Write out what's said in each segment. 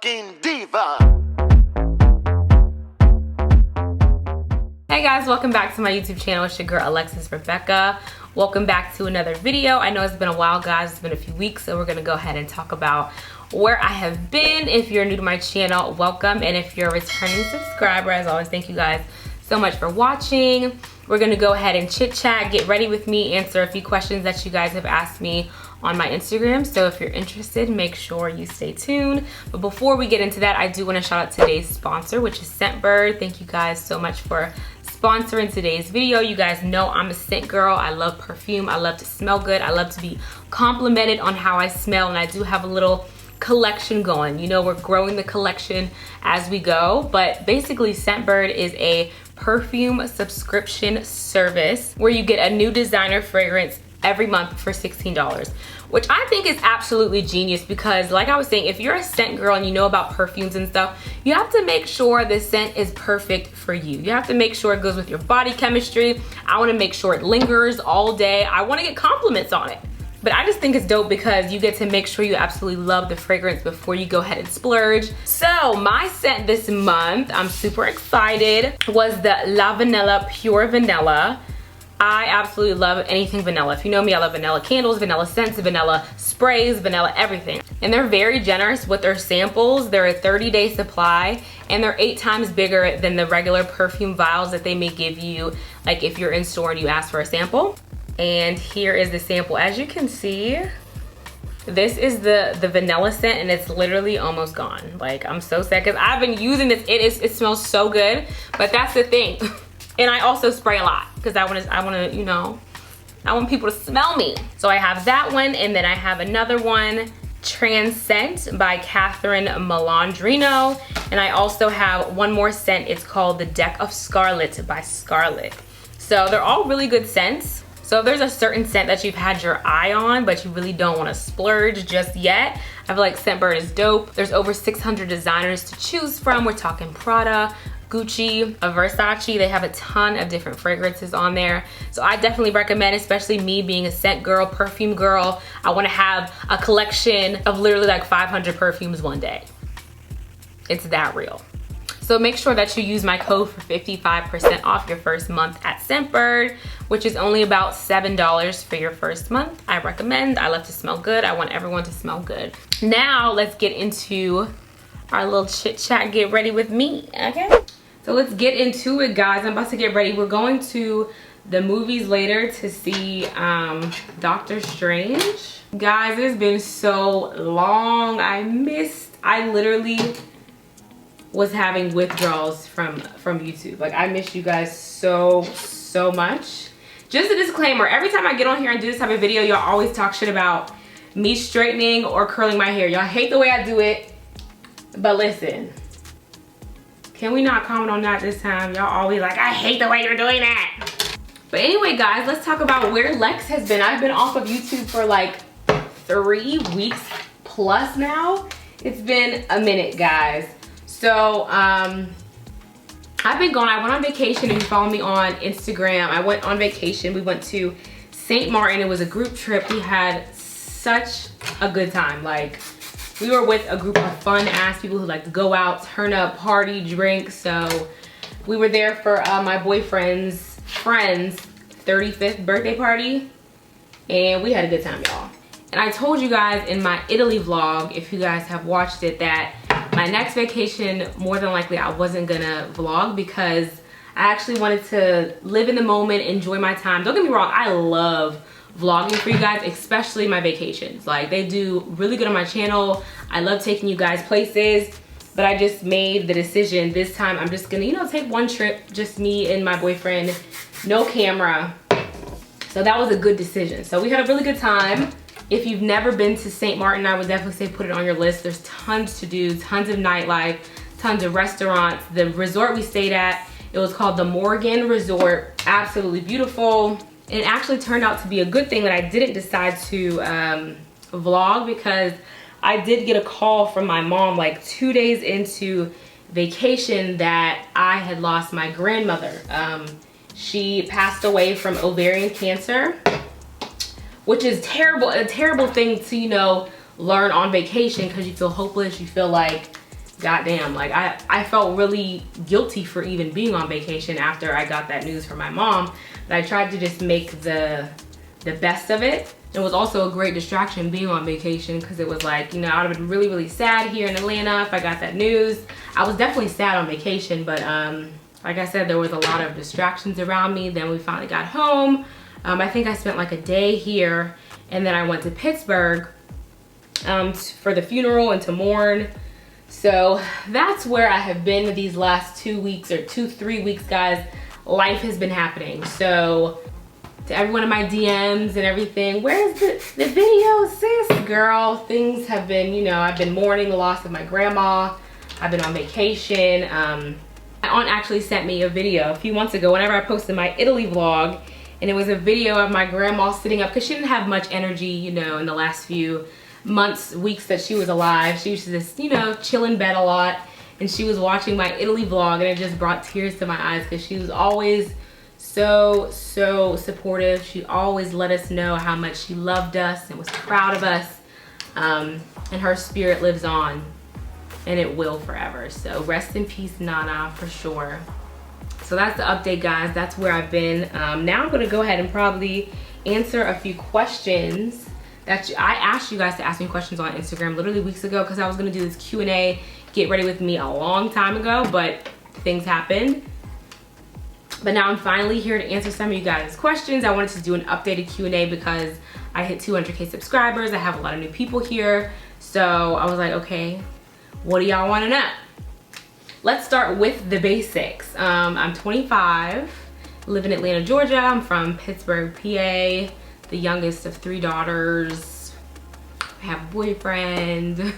fucking diva. Hey guys, welcome back to my YouTube channel. It's your girl Alexus Rebecca. Welcome back to another video. I know it's been a while, guys. It's been a few weeks, so we're gonna go ahead and talk about where I have been. If you're new to my channel, welcome. And if you're a returning subscriber, as always, thank you guys so much for watching. We're gonna go ahead and chit chat, get ready with me, answer a few questions that you guys have asked me on my Instagram. So if you're interested, make sure you stay tuned. But before we get into that, I do want to shout out today's sponsor, which is Scentbird. Thank you guys so much for sponsoring today's video. You guys know I'm a scent girl. I love perfume. I love to smell good. I love to be complimented on how I smell, and I do have a little collection going. You know, we're growing the collection as we go, but basically Scentbird is a perfume subscription service where you get a new designer fragrance every month for $16, which I think is absolutely genius because, like I was saying, if you're a scent girl and you know about perfumes and stuff, you have to make sure the scent is perfect for you. You have to make sure it goes with your body chemistry. I want to make sure it lingers all day. I want to get compliments on it. But I just think it's dope because you get to make sure you absolutely love the fragrance before you go ahead and splurge. So my scent this month, I'm super excited, was the La Vanilla Pure Vanilla. I absolutely love anything vanilla. If you know me, I love vanilla candles, vanilla scents, vanilla sprays, vanilla everything. And they're very generous with their samples. They're a 30-day supply, and they're 8 times bigger than the regular perfume vials that they may give you, like if you're in store and you ask for a sample. And here is the sample. As you can see, this is the vanilla scent, and it's literally almost gone. Like, I'm so sad because I've been using this. It smells so good, but that's the thing. And I also spray a lot because I want to, you know, I want people to smell me. So I have that one, and then I have another one, Transcent by Catherine Malandrino. And I also have one more scent. It's called the Deck of Scarlet by Scarlet. So they're all really good scents. So if there's a certain scent that you've had your eye on, but you really don't want to splurge just yet, I feel like Scentbird is dope. There's over 600 designers to choose from. We're talking Prada, Gucci, Versace. They have a ton of different fragrances on there. So I definitely recommend, especially me being a scent girl, perfume girl. I want to have a collection of literally like 500 perfumes one day. It's that real. So make sure that you use my code for 55% off your first month at Scentbird, which is only about $7 for your first month. I recommend. I love to smell good. I want everyone to smell good. Now let's get into our little chit chat. Get ready with me, okay? So let's get into it, guys. I'm about to get ready. We're going to the movies later to see Doctor Strange. Guys, it's been so long. I literally was having withdrawals from YouTube. Like, I miss you guys so much. Just a disclaimer, every time I get on here and do this type of video, y'all always talk shit about me straightening or curling my hair. Y'all hate the way I do it, but listen, can we not comment on that this time? Y'all always like, I hate the way you're doing that. But anyway, guys, let's talk about where Lex has been. I've been off of YouTube for like 3 weeks plus now. It's been a minute, guys. So I've been gone. I went on vacation. If you follow me on Instagram, I went on vacation. We went to St. Martin. It was a group trip. We had such a good time. Like, we were with a group of fun ass people who like to go out, turn up, party, drink. So we were there for my boyfriend's friend's 35th birthday party, and we had a good time, y'all. And I told you guys in my Italy vlog, if you guys have watched it, that my next vacation, more than likely, I wasn't gonna vlog because I actually wanted to live in the moment, enjoy my time. Don't get me wrong, I love vlogging for you guys, especially my vacations. Like, they do really good on my channel. I love taking you guys places, but I just made the decision this time I'm just gonna, you know, take one trip, just me and my boyfriend, no camera. So that was a good decision. So we had a really good time. If you've never been to St. Martin, I would definitely say put it on your list. There's tons to do, tons of nightlife, tons of restaurants. The resort we stayed at, it was called the Morgan Resort. Absolutely beautiful. And it actually turned out to be a good thing that I didn't decide to vlog, because I did get a call from my mom like 2 days into vacation that I had lost my grandmother. She passed away from ovarian cancer, which is terrible, a terrible thing to, you know, learn on vacation, because you feel hopeless, you feel like goddamn, like I felt really guilty for even being on vacation after I got that news from my mom. But I tried to just make the best of it. It was also a great distraction being on vacation, because it was like, you know, I would have been really, really sad here in Atlanta if I got that news. I was definitely sad on vacation, but like I said, there was a lot of distractions around me. Then we finally got home. I think I spent like a day here, and then I went to Pittsburgh for the funeral and to mourn. So that's where I have been these last 2 weeks or 3 weeks, guys. Life has been happening. So to everyone in my DMs and everything, where's the video, sis? Girl, things have been, you know, I've been mourning the loss of my grandma. I've been on vacation. My aunt actually sent me a video a few months ago whenever I posted my Italy vlog, and it was a video of my grandma sitting up, because she didn't have much energy, you know, in the last few months, weeks that she was alive. She used to just, you know, chill in bed a lot, and she was watching my Italy vlog, and it just brought tears to my eyes, because she was always so supportive. She always let us know how much she loved us and was proud of us, and her spirit lives on, and it will forever. So rest in peace, Nana, for sure. So that's the update, guys. That's where I've been. Now I'm gonna go ahead and probably answer a few questions that I asked you guys to ask me questions on Instagram literally weeks ago, because I was gonna do this Q&A, get ready with me, a long time ago, but things happened. But now I'm finally here to answer some of you guys' questions. I wanted to do an updated Q&A because I hit 200K subscribers. I have a lot of new people here. So I was like, okay, what do y'all wanna know? Let's start with the basics. I'm 25, live in Atlanta, Georgia. I'm from Pittsburgh, PA, the youngest of 3 daughters. I have a boyfriend.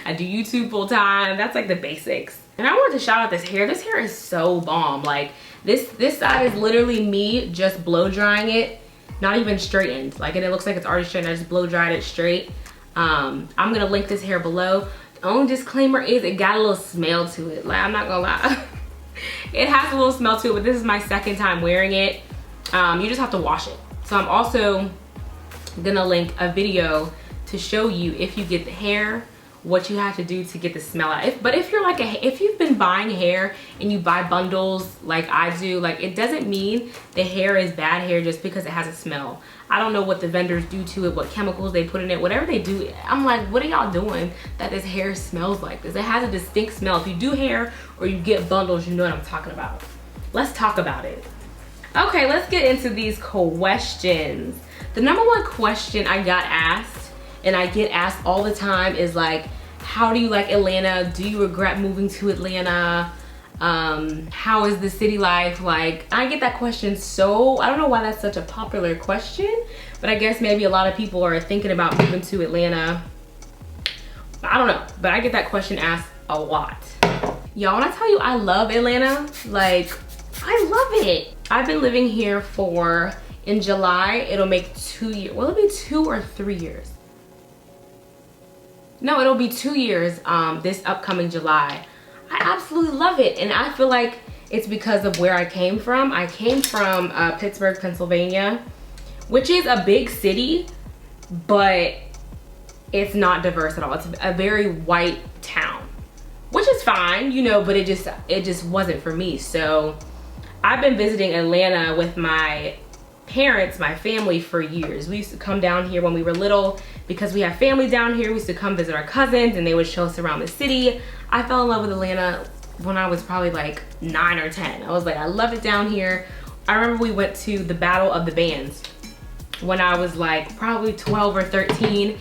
I do YouTube full time. That's like the basics. And I wanted to shout out this hair. This hair is so bomb. Like this side is literally me just blow drying it, not even straightened. Like, and it looks like it's already straightened. I just blow dried it straight. I'm gonna link this hair below. The only disclaimer is it got a little smell to it. Like, I'm not gonna lie. It has a little smell to it, but this is my second time wearing it. You just have to wash it. So I'm also gonna link a video to show you, if you get the hair, what you have to do to get the smell out. But if you're like if you've been buying hair and you buy bundles like I do, like, it doesn't mean the hair is bad hair just because it has a smell. I don't know what the vendors do to it, what chemicals they put in it, whatever they do. I'm like, what are y'all doing that this hair smells like this? It has a distinct smell. If you do hair or you get bundles, you know what I'm talking about. Let's talk about it. Okay, let's get into these questions. The #1 question I got asked, and I get asked all the time, is like, how do you like Atlanta? Do you regret moving to Atlanta? How is the city life? Like, I get that question, so I don't know why that's such a popular question, but I guess maybe a lot of people are thinking about moving to Atlanta. I don't know, but I get that question asked a lot. Y'all, when I tell you I love Atlanta, like, I love it. I've been living here for, in July, it'll make 2 years. Will it be 2 or 3 years? No, it'll be 2 years this upcoming July. I absolutely love it, and I feel like it's because of where I came from. I came from Pittsburgh, Pennsylvania, which is a big city, but it's not diverse at all. It's a very white town, which is fine, you know, but it just wasn't for me. So I've been visiting Atlanta with my parents, my family, for years. We used to come down here when we were little because we have family down here. We used to come visit our cousins, and they would show us around the city. I fell in love with Atlanta when I was probably like 9 or 10. I was like, I love it down here. I remember we went to the Battle of the Bands when I was like probably 12 or 13,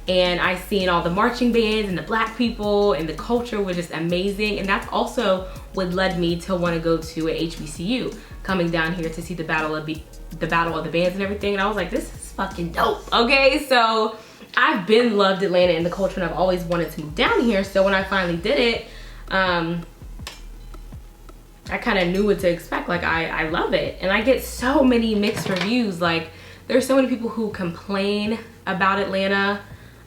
and I seen all the marching bands and the black people, and the culture was just amazing. And that's also what led me to want to go to a HBCU, coming down here to see the Battle of the Bands and everything. And I was like, this is fucking dope. Okay, so I've been loved Atlanta and the culture, and I've always wanted to move down here. So when I finally did it, I kind of knew what to expect. Like, I love it, and I get so many mixed reviews. Like, there's so many people who complain about Atlanta.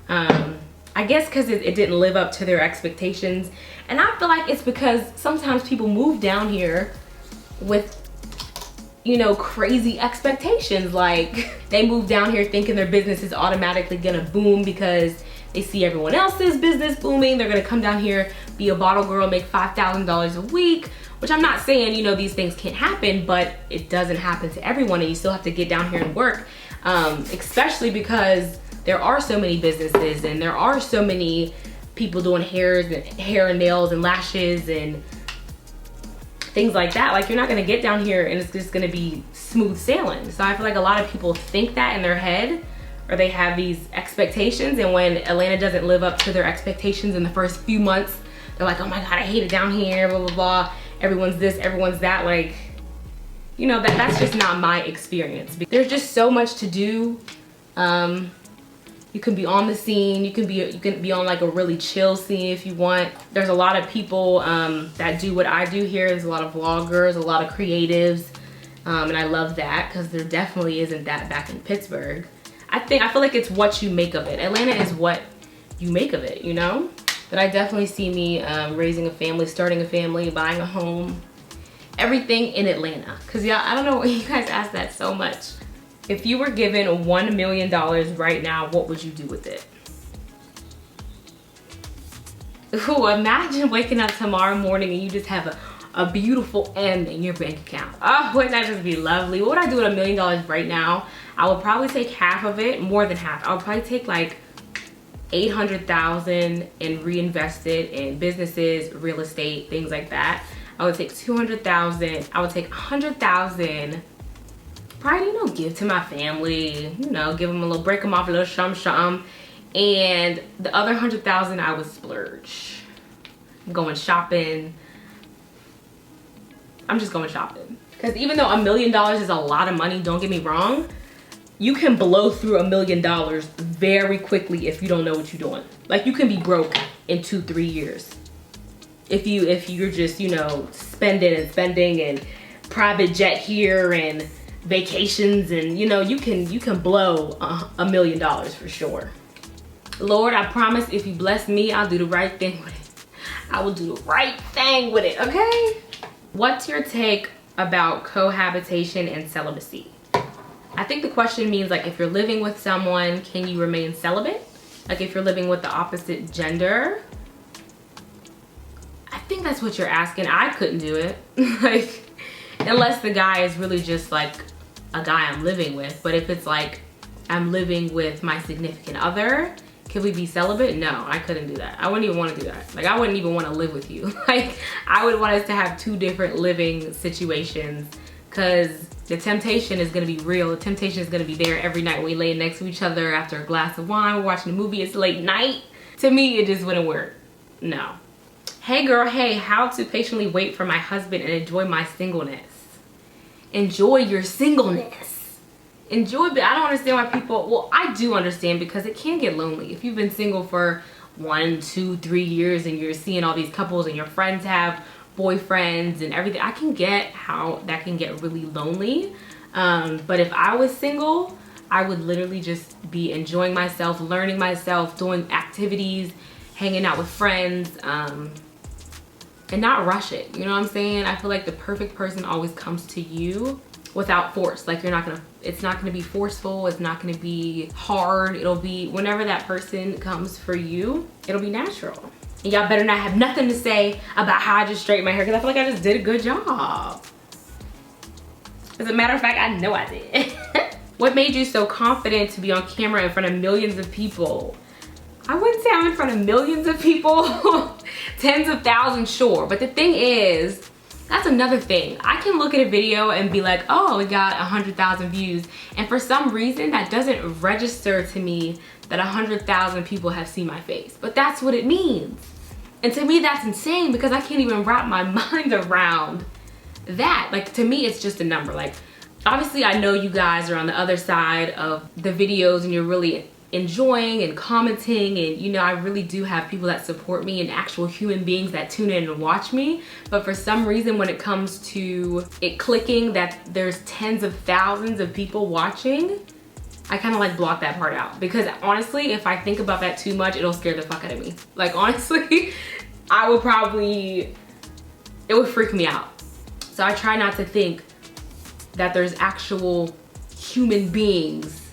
I guess because it didn't live up to their expectations, and I feel like it's because sometimes people move down here with, you know, crazy expectations. Like, they move down here thinking their business is automatically gonna boom because they see everyone else's business booming. They're gonna come down here, be a bottle girl, make $5,000 a week, which I'm not saying, you know, these things can't happen, but it doesn't happen to everyone, and you still have to get down here and work, especially because there are so many businesses and there are so many people doing hair and nails and lashes and things like that. Like, you're not gonna get down here and it's just gonna be smooth sailing. So I feel like a lot of people think that in their head, or they have these expectations, and when Atlanta doesn't live up to their expectations in the first few months, they're like, oh my God, I hate it down here, blah, blah, blah. Everyone's this, everyone's that. Like, you know, that's just not my experience. There's just so much to do. You can be on the scene, you can be on like a really chill scene if you want. There's a lot of people that do what I do here. There's a lot of vloggers, a lot of creatives, and I love that, because there definitely isn't that back in Pittsburgh. I feel like it's what you make of it. Atlanta is what you make of it, you know? But I definitely see me raising a family, starting a family, buying a home, everything in Atlanta. Cause yeah, I don't know why you guys ask that so much. If you were given $1 million right now, what would you do with it? Ooh, imagine waking up tomorrow morning and you just have a beautiful M in your bank account. Oh, wouldn't that just be lovely? What would I do with $1 million right now? I would probably take half of it, more than half. I would probably take like $800,000 and reinvest it in businesses, real estate, things like that. I would take $200,000. I would take $100,000. Probably, you know, give to my family. You know, give them a little, break them off a little shum. And the other $100,000 I would splurge. Going shopping. I'm just going shopping. Because even though $1 million is a lot of money, don't get me wrong, you can blow through $1 million very quickly if you don't know what you're doing. Like, you can be broke in 2-3 years. If you're just, you know, spending and private jet here and vacations, and you know, you can blow $1 million for sure. Lord, I promise if you bless me, I'll do the right thing with it. I will do the right thing with it, okay? What's your take about cohabitation and celibacy? I think the question means, like, if you're living with someone, can you remain celibate? Like, if you're living with the opposite gender. I think that's what you're asking. I couldn't do it. Like, unless the guy is really just like a guy I'm living with. But if it's like I'm living with my significant other, can we be celibate? No, I couldn't do that. I wouldn't even want to do that. Like, I wouldn't even want to live with you. Like, I would want us to have 2 different living situations, because the temptation is going to be real. The temptation is going to be there every night when we lay next to each other after a glass of wine, we're watching a movie, it's late night. To me, it just wouldn't work. No. Hey girl, hey, how to patiently wait for my husband and enjoy my singleness. Enjoy your singleness. Enjoy, but I don't understand why people, well, I do understand, because it can get lonely. If you've been single for 1, 2, 3 years and you're seeing all these couples and your friends have boyfriends and everything, I can get how that can get really lonely. But if I was single, I would literally just be enjoying myself, learning myself, doing activities, hanging out with friends, and not rush it. You know what I'm saying? I feel like the perfect person always comes to you without force. Like, it's not gonna be forceful, it's not gonna be hard. It'll be, whenever that person comes for you, it'll be natural. And y'all better not have nothing to say about how I just straightened my hair, because I feel like I just did a good job. As a matter of fact, I know I did. What made you so confident to be on camera in front of millions of people? I wouldn't say I'm in front of millions of people. Tens of thousands, sure. But the thing is, that's another thing. I can look at a video and be like, oh, it got 100,000 views. And for some reason, that doesn't register to me that 100,000 people have seen my face. But that's what it means. And to me, that's insane, because I can't even wrap my mind around that. Like, to me, it's just a number. Like, obviously, I know you guys are on the other side of the videos and you're really enjoying and commenting, and you know, I really do have people that support me and actual human beings that tune in and watch me. But for some reason, when it comes to it clicking that there's tens of thousands of people watching, I kind of like block that part out, because honestly, if I think about that too much, it'll scare the fuck out of me. Like, honestly, I would probably, it would freak me out. So I try not to think that there's actual human beings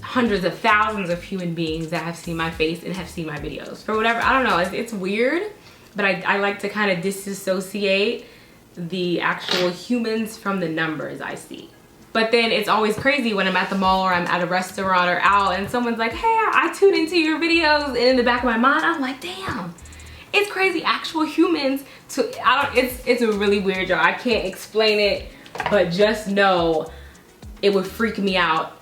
hundreds of thousands of human beings that have seen my face and have seen my videos. For whatever, I don't know, it's weird, but I like to kind of disassociate the actual humans from the numbers I see. But then it's always crazy when I'm at the mall or I'm at a restaurant or out and someone's like, hey, I tune into your videos, and in the back of my mind, I'm like, damn, it's crazy, actual humans. It's a really weird job. I can't explain it, but just know it would freak me out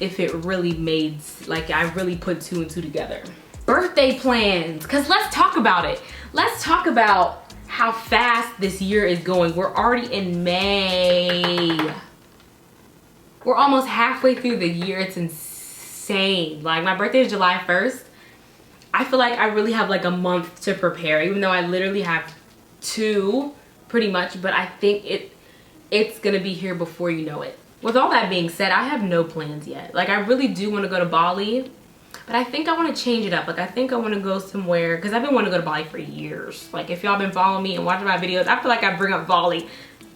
if it really made, like I really put 2 and 2 together. Birthday plans, cause let's talk about it. Let's talk about how fast this year is going. We're already in May. We're almost halfway through the year. It's insane. Like my birthday is July 1st. I feel like I really have like a month to prepare, even though I literally have 2 pretty much, but I think it's gonna be here before you know it. With all that being said, I have no plans yet. Like I really do want to go to Bali, but I think I want to change it up. Like I think I want to go somewhere, because I've been wanting to go to Bali for years. Like if y'all been following me and watching my videos, I feel like I bring up Bali.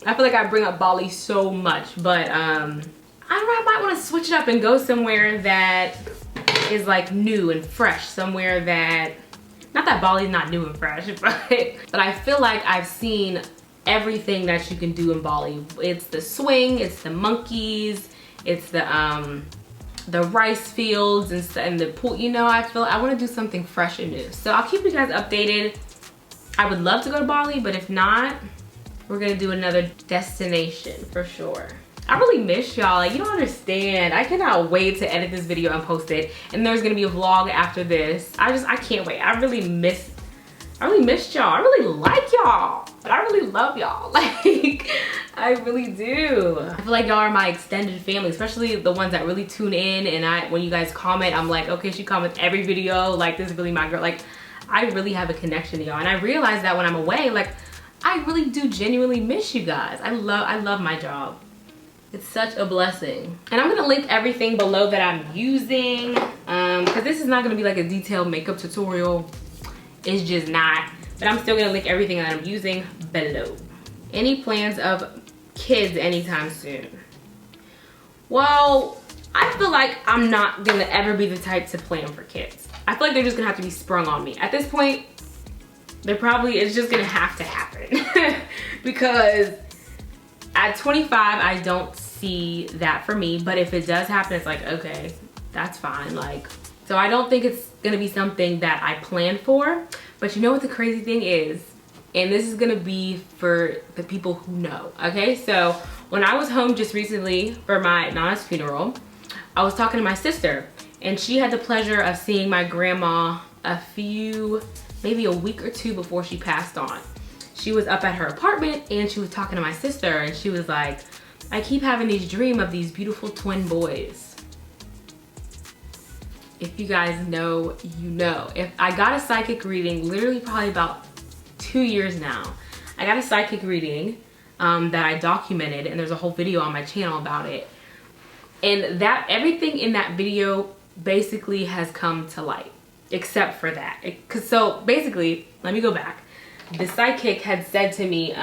I feel like I bring up Bali so much, but I might want to switch it up and go somewhere that is like new and fresh. Somewhere that, not that Bali's not new and fresh, but I feel like I've seen everything that you can do in Bali. It's the swing, it's the monkeys, it's the rice fields and the pool. You know, I feel I want to do something fresh and new. So I'll keep you guys updated. I would love to go to Bali, but if not, we're gonna do another destination for sure. I really miss y'all. Like, you don't understand. I cannot wait to edit this video and post it. And there's gonna be a vlog after this. I can't wait. I really missed y'all. I really like y'all. But I really love y'all. Like, I really do. I feel like y'all are my extended family, especially the ones that really tune in. And when you guys comment, I'm like, okay, she comments every video. Like, this is really my girl. Like, I really have a connection to y'all. And I realize that when I'm away, like, I really do genuinely miss you guys. I love my job. It's such a blessing. And I'm gonna link everything below that I'm using, because this is not gonna be like a detailed makeup tutorial. It's just not. But I'm still gonna link everything that I'm using below. Any plans of kids anytime soon? Well, I feel like I'm not gonna ever be the type to plan for kids. I feel like they're just gonna have to be sprung on me. At this point, it's just gonna have to happen. Because at 25, I don't see that for me, but if it does happen, it's like, okay, that's fine. Like, so I don't think it's gonna be something that I plan for. But you know what the crazy thing is? And this is gonna be for the people who know, okay? So when I was home just recently for my Nana's funeral, I was talking to my sister, and she had the pleasure of seeing my grandma maybe a week or 2 before she passed on. She was up at her apartment and she was talking to my sister, and she was like, I keep having these dreams of these beautiful twin boys. If you guys know, you know. If I got a psychic reading, literally probably about 2 years now. I got a psychic reading that I documented, and there's a whole video on my channel about it. And everything in that video basically has come to light, except for that. So basically, let me go back. The psychic had said to me,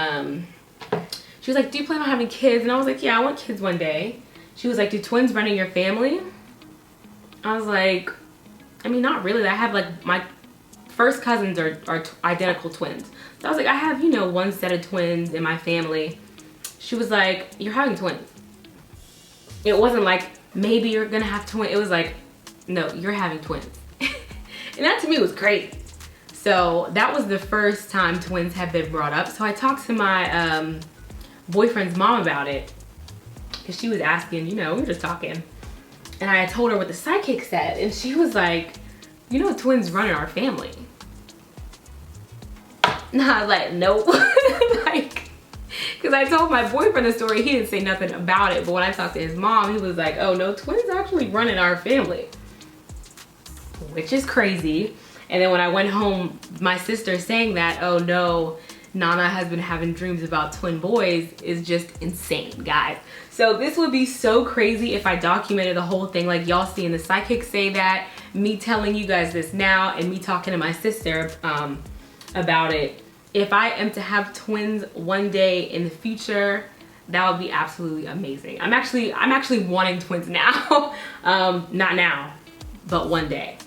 she was like, do you plan on having kids? And I was like, yeah, I want kids one day. She was like, do twins run in your family? I was like, I mean, not really. I have like, my first cousins are identical twins. So I was like, I have, you know, one set of twins in my family. She was like, you're having twins. It wasn't like, maybe you're gonna have twins. It was like, no, you're having twins. And that to me was crazy. So that was the first time twins have been brought up. So I talked to my boyfriend's mom about it, because she was asking, you know, we were just talking. And I told her what the psychic said, and she was like, you know, twins run in our family. And I was like, nope. Like, because I told my boyfriend the story, he didn't say nothing about it. But when I talked to his mom, he was like, oh no, twins actually run in our family. Which is crazy. And then when I went home, my sister saying that, oh no, Nana has been having dreams about twin boys, is just insane, guys. So this would be so crazy if I documented the whole thing, like y'all seeing the psychic say that, me telling you guys this now, and me talking to my sister about it. If I am to have twins one day in the future, That would be absolutely amazing. I'm actually wanting twins now. Not now, but one day.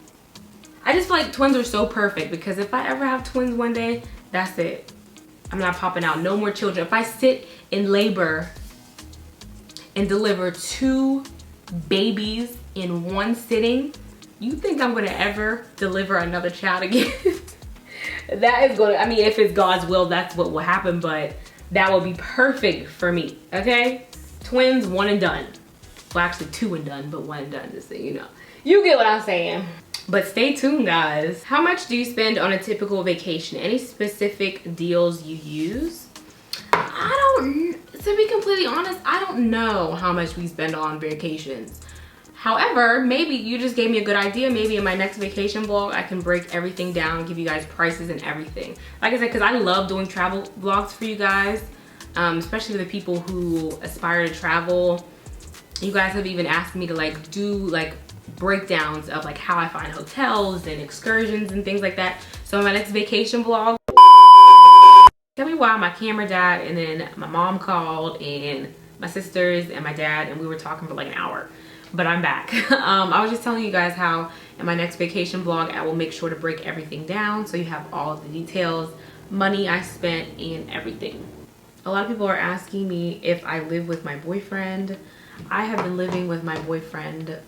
I just feel like twins are so perfect because if I ever have twins one day, that's it. I'm not popping out. No more children. If I sit in labor and deliver 2 babies in one sitting, you think I'm gonna ever deliver another child again? That is gonna, I mean, if it's God's will, that's what will happen, but that would be perfect for me, okay? Twins, 1 and done. Well, actually 2 and done, but 1 and done, just so you know. You get what I'm saying. But stay tuned, guys. How much do you spend on a typical vacation? Any specific deals you use? To be completely honest, I don't know how much we spend on vacations. However, maybe you just gave me a good idea. Maybe in my next vacation vlog, I can break everything down, give you guys prices and everything. Like I said, because I love doing travel vlogs for you guys, especially for the people who aspire to travel. You guys have even asked me to like do like breakdowns of like how I find hotels and excursions and things like that. So in my next vacation vlog, tell me why my camera died, and then my mom called and my sisters and my dad, and we were talking for like an hour. But I'm back. I was just telling you guys how in my next vacation vlog, I will make sure to break everything down so you have all of the details, money I spent, and everything. A lot of people are asking me if I live with my boyfriend. I have been living with my boyfriend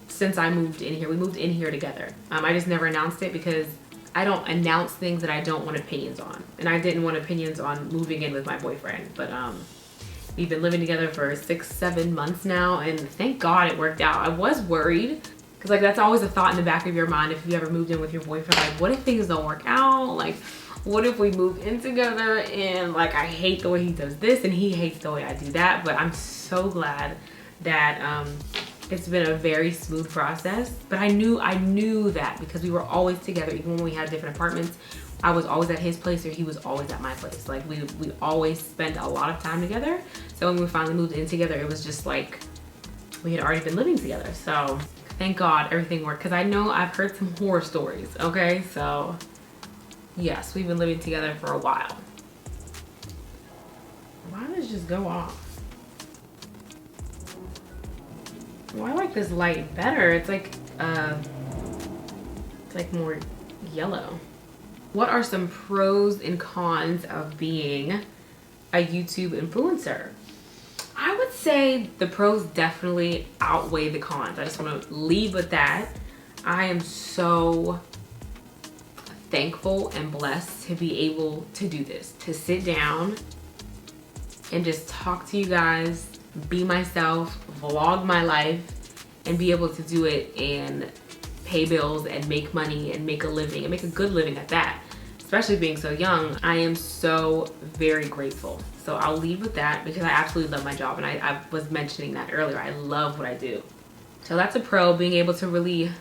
since I moved in here. We moved in here together. I just never announced it because I don't announce things that I don't want opinions on. And I didn't want opinions on moving in with my boyfriend. But we've been living together for 6-7 months now, and thank God it worked out. I was worried because like that's always a thought in the back of your mind if you ever moved in with your boyfriend. Like, what if things don't work out? Like, what if we move in together and like I hate the way he does this and he hates the way I do that? But I'm so glad that it's been a very smooth process. But I knew that because we were always together. Even when we had different apartments, I was always at his place or he was always at my place. Like we always spent a lot of time together. So when we finally moved in together, it was just like we had already been living together. So thank God everything worked, because I know I've heard some horror stories, okay? So yes, we've been living together for a while. Why did it just go off? Well, I like this light better. It's like more yellow. What are some pros and cons of being a YouTube influencer? I would say the pros definitely outweigh the cons. I just want to leave with that. I am so thankful and blessed to be able to do this, to sit down and just talk to you guys, be myself, vlog my life, and be able to do it and pay bills and make money and make a living and make a good living at that. Especially being so young, I am so very grateful. So I'll leave with that because I absolutely love my job, and I was mentioning that earlier. I love what I do. So that's a pro, being able to really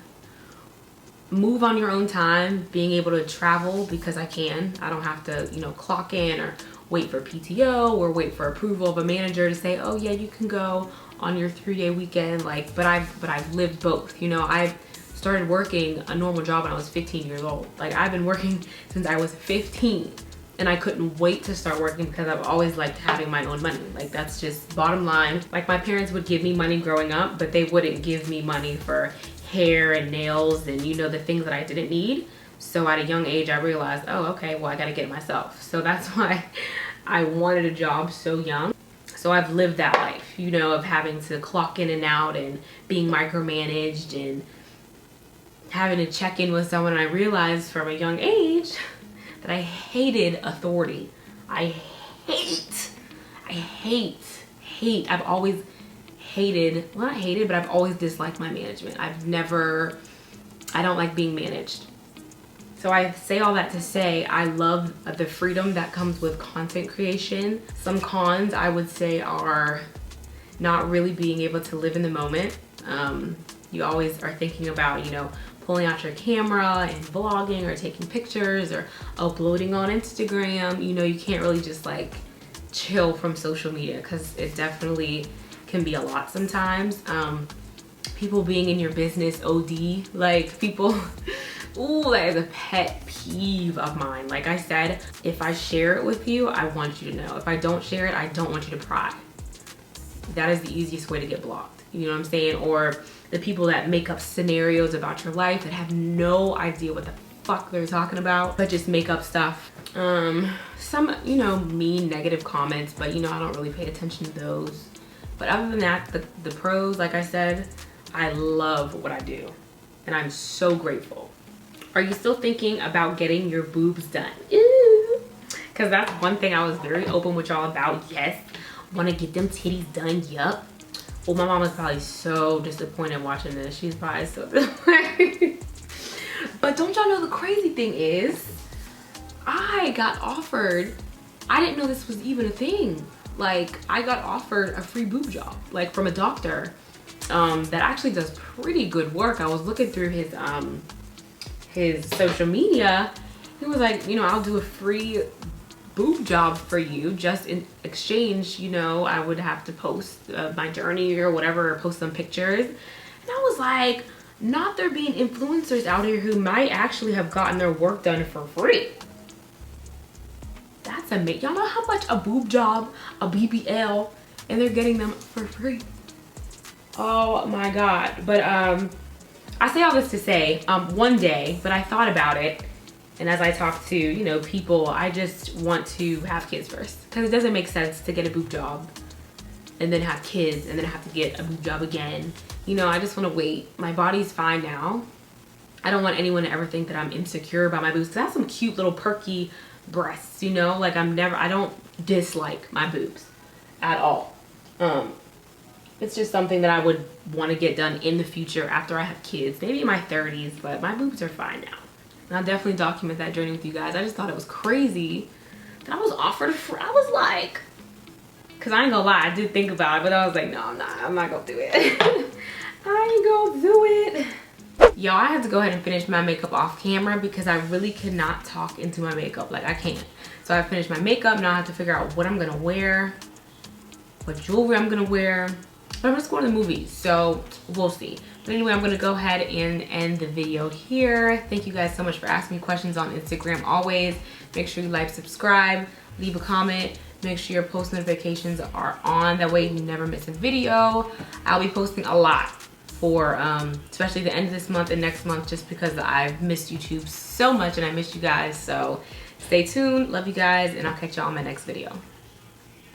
move on your own time, being able to travel because I can. I don't have to, you know, clock in or wait for PTO or wait for approval of a manager to say, oh yeah, you can go on your 3-day weekend. Like, but I've lived both. You know, I've started working a normal job when I was 15 years old. Like, I've been working since I was 15, and I couldn't wait to start working because I've always liked having my own money. Like, that's just bottom line. Like, my parents would give me money growing up, but they wouldn't give me money for hair and nails and, you know, the things that I didn't need. So at a young age, I realized, oh, okay, well, I gotta get it myself. So that's why I wanted a job so young. So I've lived that life, you know, of having to clock in and out and being micromanaged and having to check in with someone. And I realized from a young age that I hated authority. I've always hated, well, not hated, but I've always disliked my management. I don't like being managed. So I say all that to say I love the freedom that comes with content creation. Some cons I would say are not really being able to live in the moment. You always are thinking about, you know, pulling out your camera and vlogging or taking pictures or uploading on Instagram. You know, you can't really just like chill from social media because it definitely can be a lot sometimes. People being in your business OD, like people, ooh, that is a pet peeve of mine. Like I said, if I share it with you, I want you to know. If I don't share it, I don't want you to pry. that is the easiest way to get blocked. You know what I'm saying? Or the people that make up scenarios about your life that have no idea what the fuck they're talking about, but just make up stuff. Some, you know, mean negative comments, but you know, I don't really pay attention to those. But other than that, the pros, like I said, I love what I do and I'm so grateful. Are you still thinking about getting your boobs done? Because that's one thing I was very open with y'all about. Yes, want to get them titties done. Yup. Well, my mom was probably so disappointed watching this. She's probably so disappointed. But don't y'all know the crazy thing is, I got offered, I didn't know this was even a thing. Like, I got offered a free boob job, like from a doctor that actually does pretty good work. I was looking through his social media. He was like, you know, I'll do a free boob job for you. Just in exchange, you know, I would have to post my journey or whatever, or post some pictures. And I was like, not there being influencers out here who might actually have gotten their work done for free. That's amazing. Y'all know how much a boob job, a BBL, and they're getting them for free. Oh my God. But I say all this to say, one day, but I thought about it, and as I talk to, you know, people, I just want to have kids first, because it doesn't make sense to get a boob job and then have kids and then have to get a boob job again. You know, I just want to wait. My body's fine now. I don't want anyone to ever think that I'm insecure about my boobs, because I have some cute little perky breasts, you know, like I don't dislike my boobs at all. It's just something that I would want to get done in the future after I have kids, maybe in my 30s, but my boobs are fine now. And I'll definitely document that journey with you guys. I just thought it was crazy that I was offered I was like, because I ain't gonna lie, I did think about it, but I was like, no, I'm not gonna do it. I ain't gonna do it. Y'all, I had to go ahead and finish my makeup off camera because I really could not talk into my makeup. Like, I can't. So I finished my makeup. Now I have to figure out what I'm gonna wear, what jewelry I'm gonna wear. But I'm just going to the movies, so we'll see. But anyway, I'm gonna go ahead and end the video here. Thank you guys so much for asking me questions on Instagram always. Make sure you like, subscribe, leave a comment. Make sure your post notifications are on. That way you never miss a video. I'll be posting a lot for especially the end of this month and next month, just because I've missed YouTube so much and I missed you guys. So stay tuned. Love you guys, and I'll catch y'all on my next video.